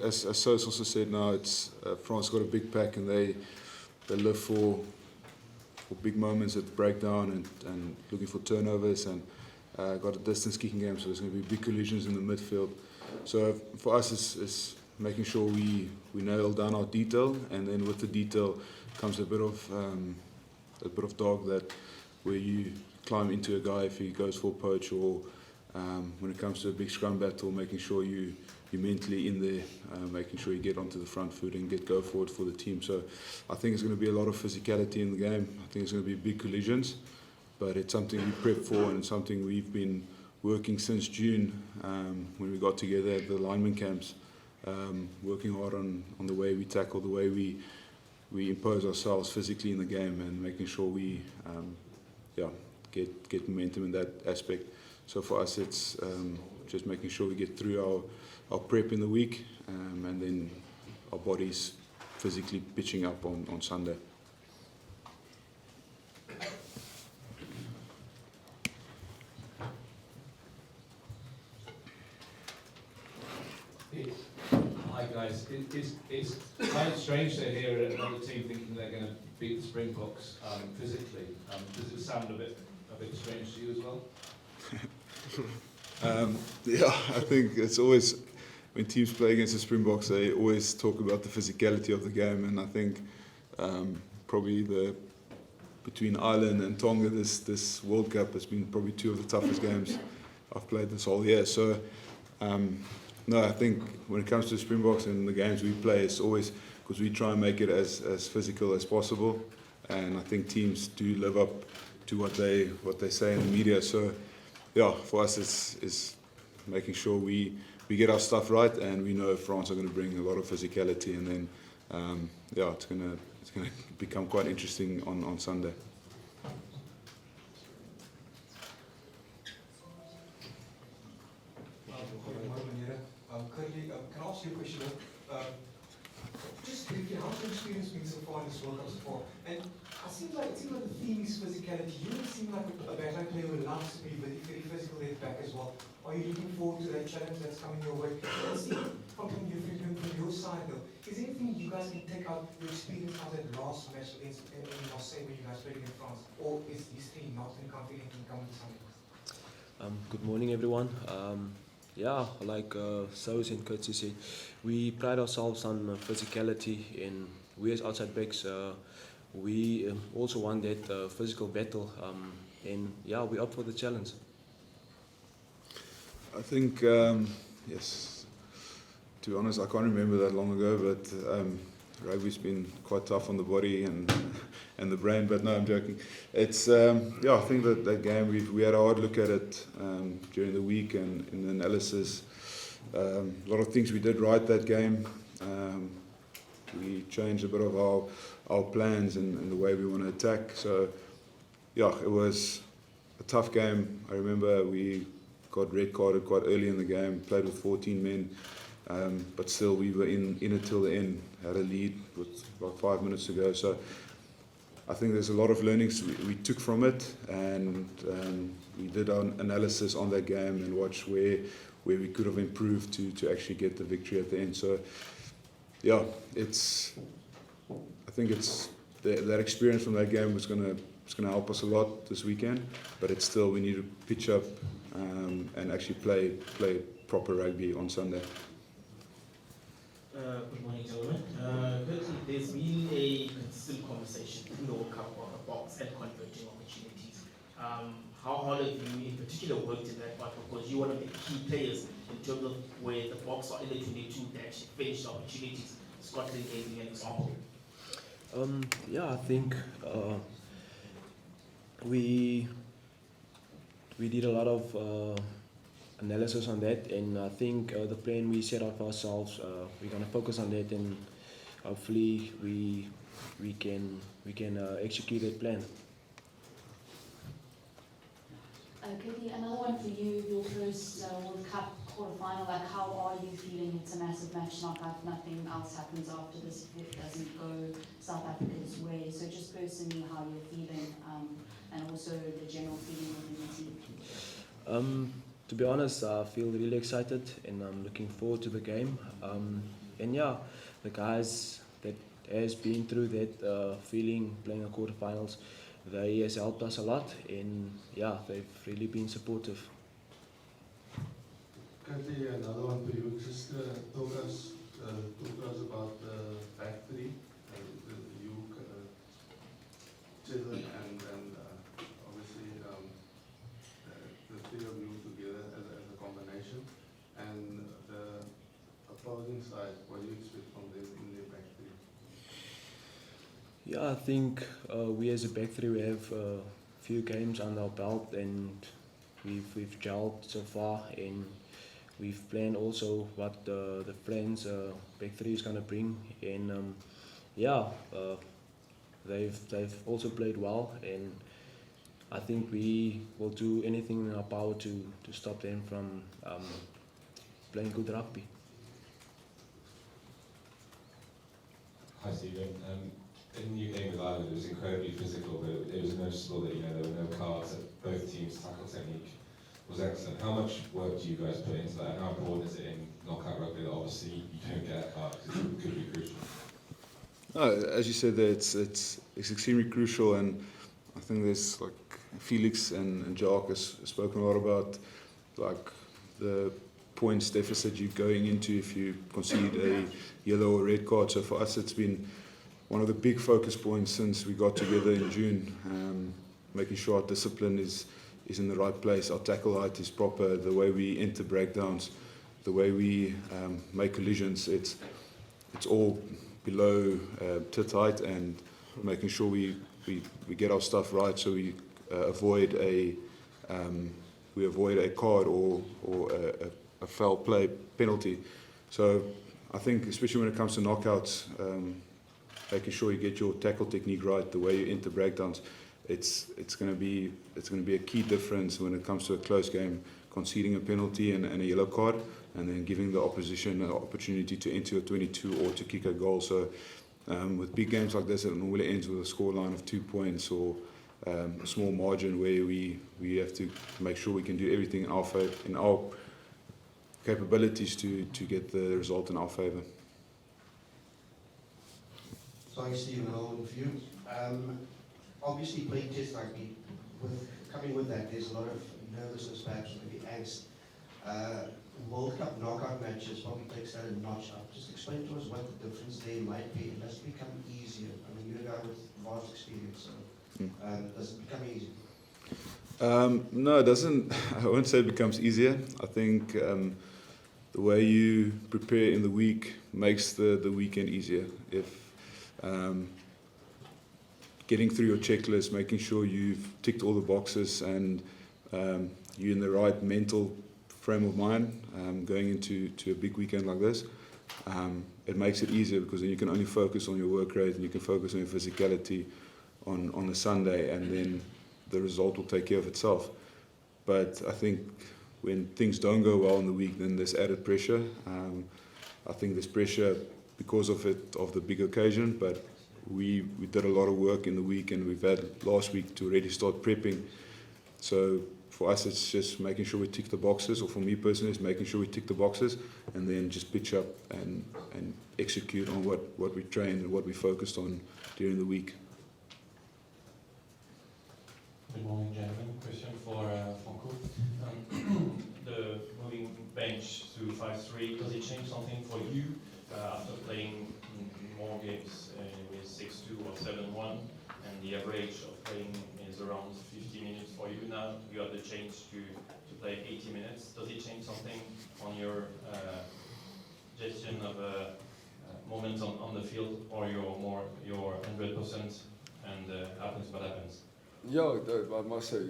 as Sos also said, now it's France got a big pack and they live for big moments at the breakdown and looking for turnovers and got a distance kicking game, so there's going to be big collisions in the midfield. So for us, it's making sure we nail down our detail, and then with the detail comes a bit of dog that where you climb into a guy if he goes for a poach, or when it comes to a big scrum battle, making sure you're mentally in there, making sure you get onto the front foot and go forward for the team. So I think there's going to be a lot of physicality in the game. I think it's going to be big collisions, but it's something we prep for, and it's something we've been working since June when we got together at the lineman camps, working hard on the way we tackle, the way we impose ourselves physically in the game, and making sure we get momentum in that aspect. So for us, it's just making sure we get through our prep in the week, and then our bodies physically pitching up on Sunday. Hi guys, it's kind of strange to hear another team thinking they're going to beat the Springboks physically. Does it sound a bit strange to you as well? Yeah, I think it's always, when teams play against the Springboks, they always talk about the physicality of the game, and I think probably between Ireland and Tonga, this World Cup has been probably two of the toughest games I've played this whole year. So no, I think when it comes to the Springboks and the games we play, it's always because we try and make it as physical as possible, and I think teams do live up to what they say in the media. So yeah, for us it's making sure we get our stuff right, and we know France are going to bring a lot of physicality, and then it's going to become quite interesting on Sunday. Currie, can I ask you a question? Just briefly, how's your experience been so far in this World Cup so far? And it seems like the theme is physicality. You don't seem like a backline player who loves to be very physical at the back as well. Are you looking forward to that challenge that's coming your way? And see, from your side though, is there anything you guys can take out your experience of that last match against Marseille when you guys played against France? Or is this team not in confident in coming to something? Good morning, everyone. Yeah, like Sos and Curtie said, we pride ourselves on physicality, and we as outside backs, we also want that physical battle, and yeah, we're up for the challenge. I think, yes, to be honest, I can't remember that long ago, but rugby's been quite tough on the body and the brain, but no, I'm joking. It's, I think that game, we had a hard look at it during the week, and in the analysis, a lot of things we did right that game. We changed a bit of our plans and the way we want to attack. So, yeah, it was a tough game. I remember we got red carded quite early in the game, played with 14 men, but still we were in it till the end, had a lead with about 5 minutes to go. So I think there's a lot of learnings we took from it, and we did our analysis on that game and watched where we could have improved to actually get the victory at the end. So yeah, I think it's that experience from that game was going to help us a lot this weekend, but it's still, we need to pitch up and actually play proper rugby on Sunday. Good morning, gentlemen. Curtie, there's been a consistent conversation in the World Cup about the box and converting opportunities. How hard have you in particular worked in that part, because you're one of the key players in terms of where the box are in the 22 that actually finish opportunities, Scotland being an example? Yeah, I think we did a lot of analysis on that, and I think the plan we set out for ourselves, we're going to focus on that, and hopefully we can execute that plan. Curtie, another one for you, your first World Cup quarterfinal, like how are you feeling? It's a massive match, not like nothing else happens after this if it doesn't go South Africa's way. So just personally how you're feeling, and also the general feeling within the team. To be honest, I feel really excited, and I'm looking forward to the game. and yeah, the guys that has been through that feeling playing the quarterfinals, they has helped us a lot, and yeah, they've really been supportive. Currie, another one for you. Just talk us about the factory. You, Chisholm, and obviously the three of you together as a combination. And the opposing side, what do you expect from them in their back three? Yeah, I think we as a back three, we have a few games under our belt, and we've gelled so far, and we've planned also what the friends back three is gonna bring, and yeah, they've also played well, and I think we will do anything in our power to stop them from playing good rugby. Hi Stephen. In your game with Ireland, it was incredibly physical, but it was noticeable that there were no cards. That both teams' tackle technique was excellent. How much work do you guys put into that, and how important is it in knockout rugby that obviously you don't get a card because it could be crucial? As you said, there, it's extremely crucial, and I think there's like Felix and Jacques has spoken a lot about like the points deficit you're going into if you concede a yellow or red card. So for us, it's been one of the big focus points since we got together in June, making sure our discipline is in the right place, our tackle height is proper, the way we enter breakdowns, the way we make collisions, it's all below tit height, and making sure we get our stuff right, so we avoid a card or a foul play penalty. So I think especially when it comes to knockouts, making sure you get your tackle technique right, the way you enter breakdowns, it's going to be a key difference when it comes to a close game, conceding a penalty and a yellow card, and then giving the opposition an opportunity to enter a 22 or to kick a goal. So with big games like this, it normally ends with a scoreline of 2 points or a small margin where we have to make sure we can do everything in our capabilities to get the result in our favour. Sorry, Stephen, I'll one for you. Obviously, playing test rugby, coming with that, there's a lot of nervousness, perhaps maybe angst. World Cup knockout matches probably takes that a notch up. Just explain to us what the difference there might be. It does it become easier? I mean, you're a guy with vast experience, so does it become easier? No, it doesn't. I won't say it becomes easier. I think the way you prepare in the week makes the weekend easier. If getting through your checklist, making sure you've ticked all the boxes, and you're in the right mental frame of mind going into a big weekend like this, it makes it easier, because then you can only focus on your work rate and you can focus on your physicality on a Sunday, and then the result will take care of itself. But I think when things don't go well in the week, then there's added pressure. I think there's pressure because of the big occasion, but we did a lot of work in the week, and we've had last week to already start prepping. So for us, it's just making sure we tick the boxes, or for me personally, it's making sure we tick the boxes, and then just pitch up and execute on what we trained and what we focused on during the week. Good morning, gentlemen. Question for Franco. The moving bench to 5-3, does it change something for you after playing more games with 6-2 or 7-1, and the average of playing is around 50 minutes for you now? You have the change to play 80 minutes. Does it change something on your gestion of moments on the field, or your 100% and happens what happens? Yeah, I must say,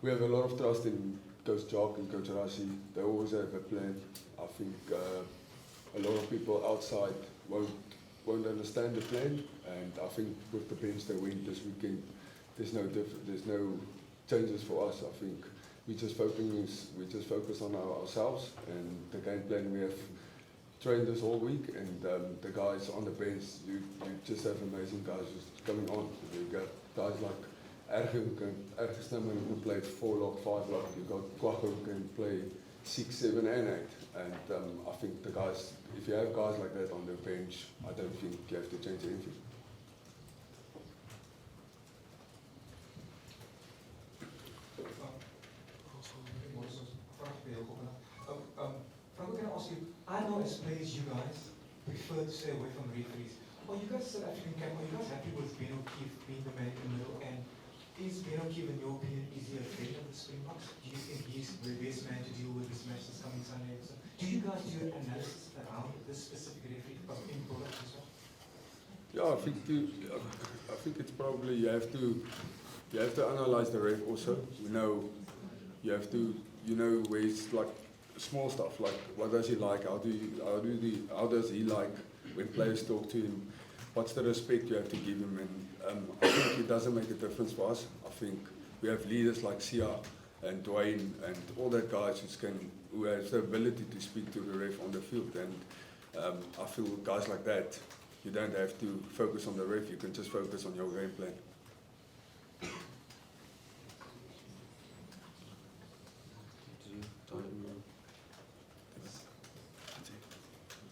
we have a lot of trust in Coach Jacques and Coach Rassi. They always have a plan. I think a lot of people outside won't understand the plan, and I think with the bench they went this weekend, there's no changes for us. I think we just focus on ourselves and the game plan. We have trained this all week, and the guys on the bench, you just have amazing guys just coming on. You got guys like Arendse Mostert who can play 4 lock, 5 lock. You got Kwako who can play 6, 7 and 8. And I think the guys, if you have guys like that on the bench, I don't think you have to change anything. Franco, can I ask you, I know as players you guys prefer to stay away from referees. Are you guys South African camp, are you guys happy with Ben O'Keefe being the man in the middle? And is Ben O'Keefe, in your opinion, is he a friend of the Springboks? Do you think he's the best man to deal with this match that's coming Sunday? So, do you guys do an analysis around this specific referee in product as well? Yeah, I think it's probably you have to analyze the ref also. You have to where it's like small stuff like what does he like, how does he like when players talk to him, what's the respect you have to give him, and I think it doesn't make a difference for us. I think we have leaders like Sia and Dwayne and all that guys who have the ability to speak to the ref on the field, and I feel guys like that, you don't have to focus on the ref, you can just focus on your game plan.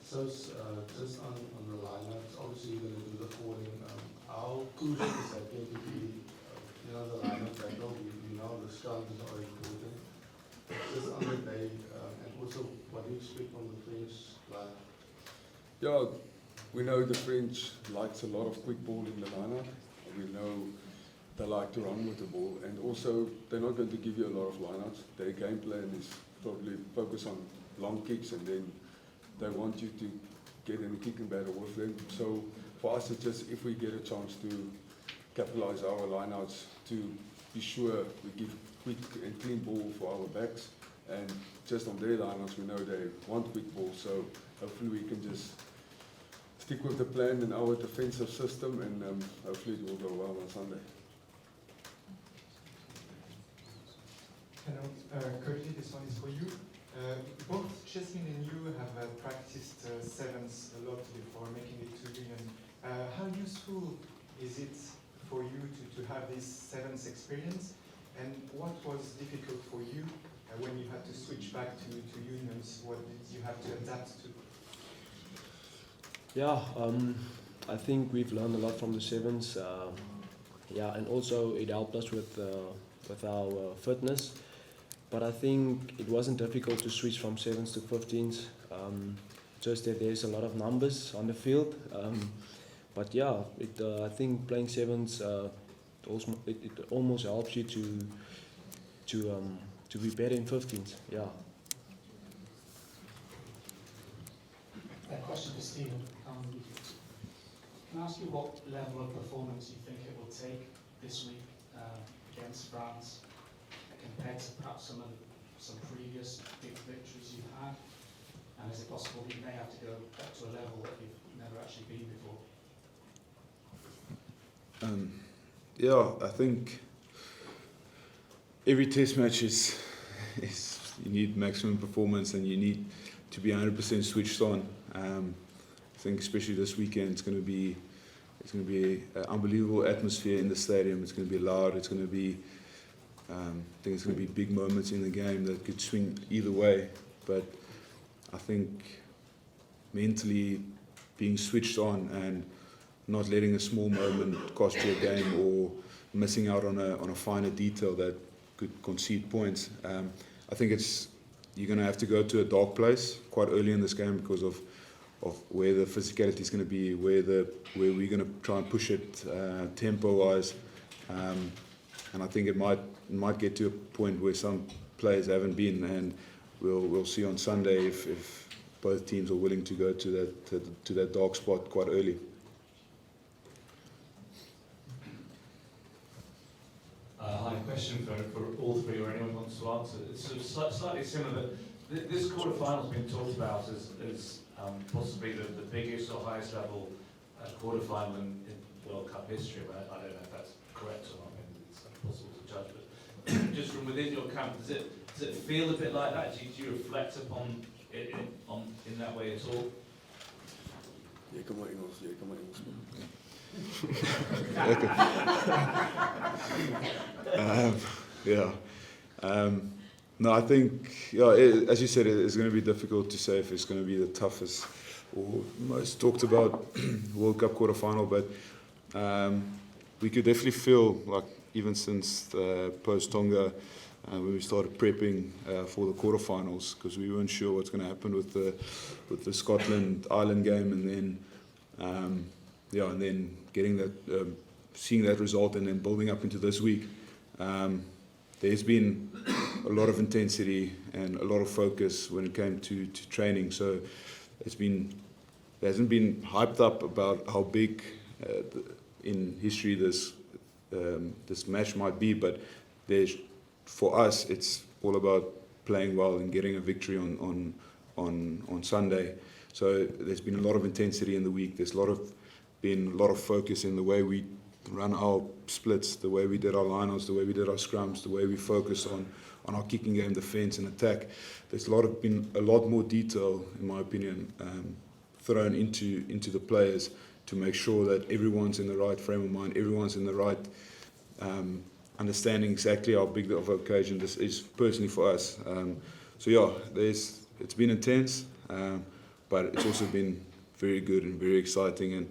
So just on the lineups, obviously you're going to do the forwarding. How crucial is that going to be? The lineup battle, the scrums are important. Just on the day, and also what do you expect from the French line? Yeah, we know the French likes a lot of quick ball in the lineup. We know they like to run with the ball, and also they're not going to give you a lot of lineouts. Their game plan is probably focus on long kicks, and then they want you to get in a kicking battle with them. So for us, it's just if we get a chance to capitalize our lineouts to be sure we give quick and clean ball for our backs, and just on their lineouts, we know they want quick ball. So hopefully we can just stick with the plan in our defensive system, and hopefully it will go well on Sunday. Hello, Currie, this one is for you. Both Jasmine and you have practiced sevens a lot before making it to Union. How useful is it for you to have this sevens experience? And what was difficult for you when you had to switch back to Unions? What did you have to adapt to? Yeah, I think we've learned a lot from the sevens. And also it helped us with our fitness. But I think it wasn't difficult to switch from 7s to 15s. Just that there's a lot of numbers on the field. But yeah, I think playing 7s it almost helps you to be better in 15s. Yeah. A question for Stephen. Can I ask you what level of performance you think it will take this week against France, compared to perhaps some previous big victories you've had? And is it possible you may have to go back to a level that you've never actually been before? I think every test match is you need maximum performance, and you need to be 100% switched on. I think especially this weekend it's going to be an unbelievable atmosphere in the stadium. It's going to be loud. It's going to be I think it's going to be big moments in the game that could swing either way. But I think mentally being switched on and not letting a small moment cost you a game, or missing out on a finer detail that could concede points. I think you're going to have to go to a dark place quite early in this game because of where the physicality is going to be, where we're going to try and push it tempo-wise, and I think it might get to a point where some players haven't been, and we'll see on Sunday if both teams are willing to go to that dark spot quite early. Hi, question for all three, or anyone who wants to answer. It's sort of slightly similar, but this quarter-final's been talked about as possibly the biggest or highest level quarter-final in World Cup history. I don't know if that's correct or not, maybe it's impossible to judge, but just from within your camp, does it feel a bit like that? Do you reflect upon it in that way at all? No, I think, as you said, it's going to be difficult to say if it's going to be the toughest or most talked about World Cup quarterfinal, but we could definitely feel like even since post Tonga, when we started prepping for the quarterfinals, because we weren't sure what's going to happen with the Scotland Ireland game, and then and then getting that, seeing that result, and then building up into this week. There's been a lot of intensity and a lot of focus when it came to training. So it hasn't been hyped up about how big in history this match might be, but for us it's all about playing well and getting a victory on Sunday. So there's been a lot of intensity in the week. There's been a lot of focus in the way we run our splits, the way we did our lineouts, the way we did our scrums, the way we focus on our kicking game, defence and attack. There's been a lot more detail, in my opinion, thrown into the players to make sure that everyone's in the right frame of mind, everyone's in the right understanding exactly how big of an occasion this is personally for us. It's been intense, but it's also been very good and very exciting,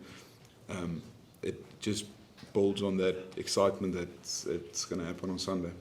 and it just builds on that excitement that it's going to happen on Sunday.